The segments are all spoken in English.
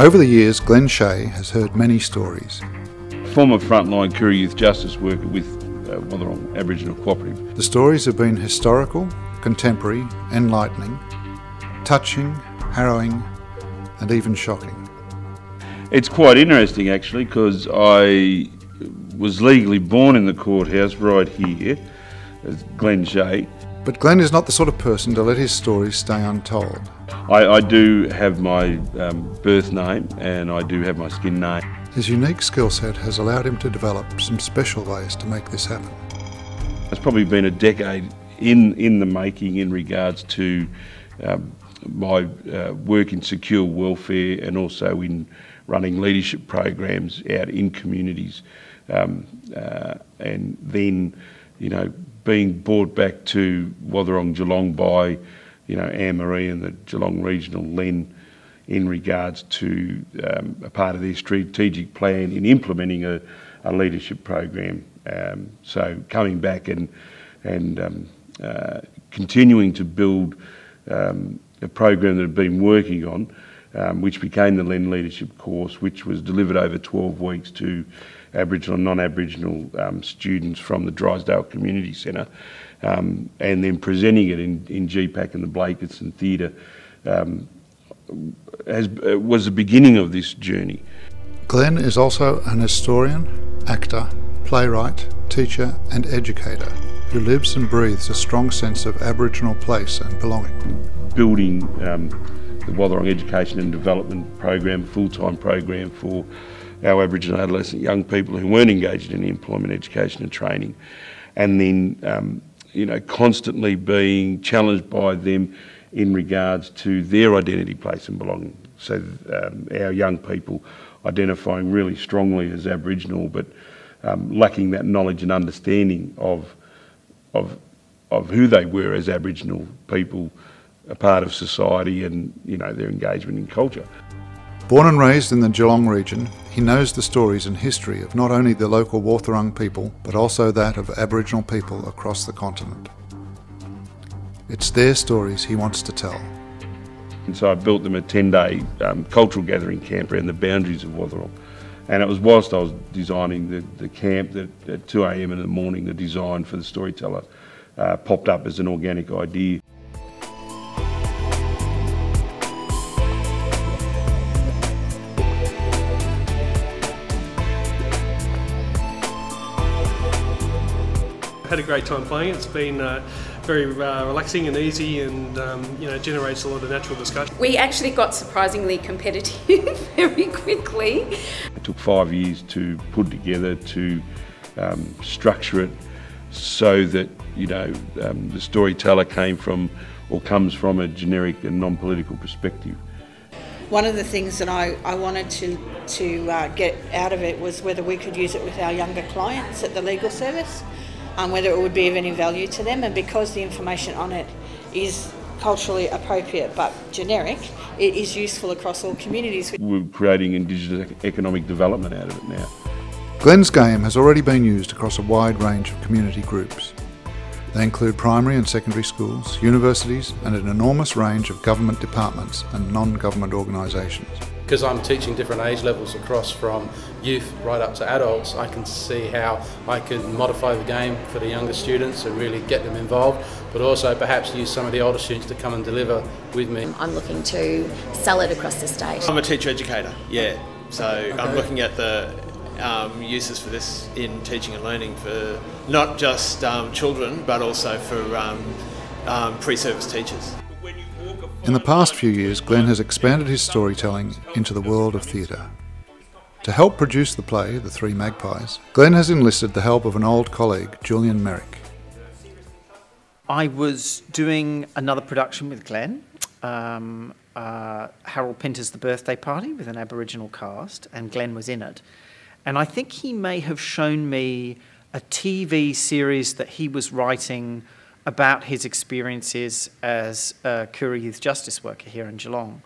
Over the years, Glenn Shea has heard many stories. Former frontline Koori Youth Justice worker with Wotherong Aboriginal Cooperative. The stories have been historical, contemporary, enlightening, touching, harrowing, and even shocking. It's quite interesting actually, because I was legally born in the courthouse right here as Glenn Shea. But Glenn is not the sort of person to let his stories stay untold. I do have my birth name and I do have my skin name. His unique skill set has allowed him to develop some special ways to make this happen. It's probably been a decade in the making in regards to my work in secure welfare and also in running leadership programs out in communities, and then, you know, being brought back to Wotherong, Geelong by, you know, Anne-Marie and the Geelong Regional LEN in regards to a part of their strategic plan in implementing a leadership program. So coming back and continuing to build a program that had been working on, which became the LEN Leadership course, which was delivered over 12 weeks to Aboriginal and non-Aboriginal students from the Drysdale Community Centre, and then presenting it in GPAC and the Blakiston Theatre, was the beginning of this journey. Glenn is also an historian, actor, playwright, teacher and educator who lives and breathes a strong sense of Aboriginal place and belonging. Building the Wotherong Education and Development Program, full-time program for our Aboriginal adolescent young people who weren't engaged in employment, education and training, and then you know, constantly being challenged by them in regards to their identity, place and belonging. So our young people identifying really strongly as Aboriginal, but lacking that knowledge and understanding of who they were as Aboriginal people, a part of society, and, you know, their engagement in culture. Born and raised in the Geelong region, he knows the stories and history of not only the local Wotherong people, but also that of Aboriginal people across the continent. It's their stories he wants to tell. And so I built them a 10-day cultural gathering camp around the boundaries of Wotherong. And it was whilst I was designing the camp that at 2 a.m. in the morning, the design for the Storyteller popped up as an organic idea. Had a great time playing. It's been very relaxing and easy, and you know, generates a lot of natural discussion. We actually got surprisingly competitive very quickly. It took 5 years to put together, to structure it so that, you know, the Storyteller came from, or comes from, a generic and non-political perspective. One of the things that I wanted to get out of it was whether we could use it with our younger clients at the legal service, whether it would be of any value to them, and because the information on it is culturally appropriate but generic, it is useful across all communities. We're creating Indigenous economic development out of it now. Glenn's game has already been used across a wide range of community groups. They include primary and secondary schools, universities and an enormous range of government departments and non-government organisations. Because I'm teaching different age levels across from youth right up to adults, I can see how I can modify the game for the younger students and really get them involved, but also perhaps use some of the older students to come and deliver with me. I'm looking to sell it across the state. I'm a teacher educator, yeah, so okay. I'm looking at the uses for this in teaching and learning for not just children, but also for pre-service teachers. In the past few years, Glenn has expanded his storytelling into the world of theatre. To help produce the play, The Three Magpies, Glenn has enlisted the help of an old colleague, Julian Merrick. I was doing another production with Glenn, Harold Pinter's The Birthday Party, with an Aboriginal cast, and Glenn was in it. And I think he may have shown me a TV series that he was writing about his experiences as a Koori Youth Justice worker here in Geelong.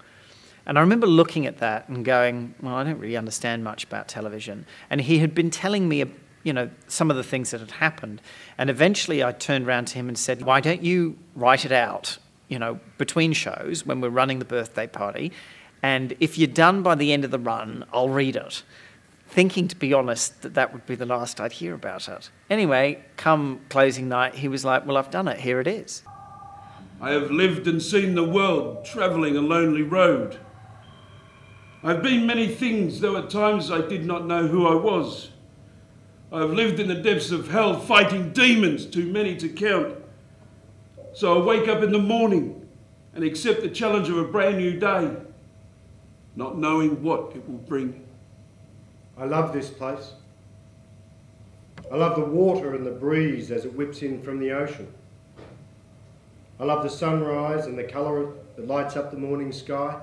And I remember looking at that and going, well, I don't really understand much about television. And he had been telling me, you know, some of the things that had happened. And eventually I turned around to him and said, why don't you write it out, you know, between shows when we're running the birthday party, And if you're done by the end of the run, I'll read it. Thinking, to be honest, that that would be the last I'd hear about it. Anyway, come closing night, he was like, well, I've done it, here it is. I have lived and seen the world, travelling a lonely road. I've been many things, though at times I did not know who I was. I have lived in the depths of hell, fighting demons, too many to count. So I wake up in the morning and accept the challenge of a brand new day, not knowing what it will bring. I love this place. I love the water and the breeze as it whips in from the ocean. I love the sunrise and the colour that lights up the morning sky.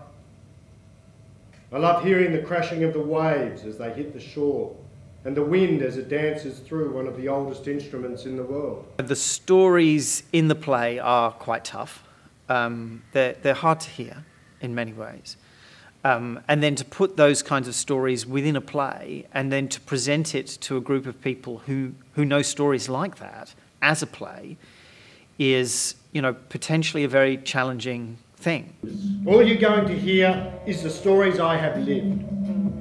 I love hearing the crashing of the waves as they hit the shore and the wind as it dances through one of the oldest instruments in the world. The stories in the play are quite tough. They're hard to hear in many ways. And then to put those kinds of stories within a play and then to present it to a group of people who know stories like that as a play is, you know, potentially a very challenging thing. All you're going to hear is the stories I have lived.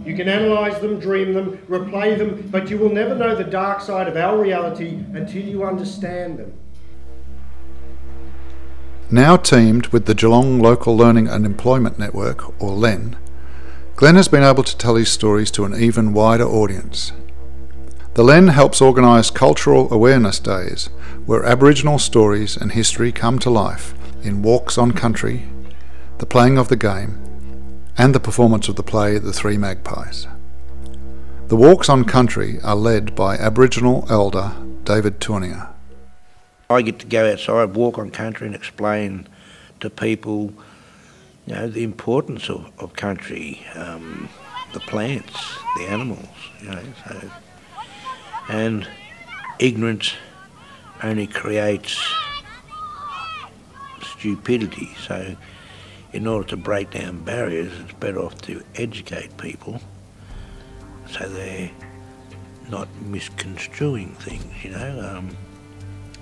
You can analyse them, dream them, replay them, but you will never know the dark side of our reality until you understand them. Now teamed with the Geelong Local Learning and Employment Network, or GRLLEN, Glenn has been able to tell his stories to an even wider audience. The GRLLEN helps organise cultural awareness days where Aboriginal stories and history come to life in walks on country, the playing of the game, and the performance of the play The Three Magpies. The walks on country are led by Aboriginal elder David Tournier. I get to go outside, walk on country and explain to people, you know, the importance of country, the plants, the animals, you know. So, and ignorance only creates stupidity. So in order to break down barriers, it's better off to educate people so they're not misconstruing things, you know.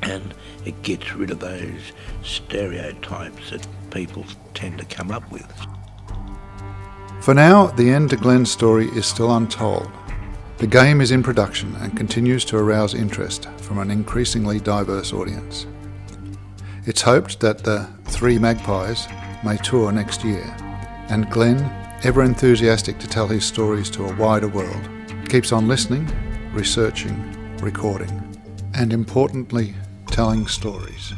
And it gets rid of those stereotypes that people tend to come up with. For now, the end to Glenn's story is still untold. The game is in production and continues to arouse interest from an increasingly diverse audience. It's hoped that the Three Magpies may tour next year, and Glenn, ever enthusiastic to tell his stories to a wider world, keeps on listening, researching, recording, and importantly, telling stories.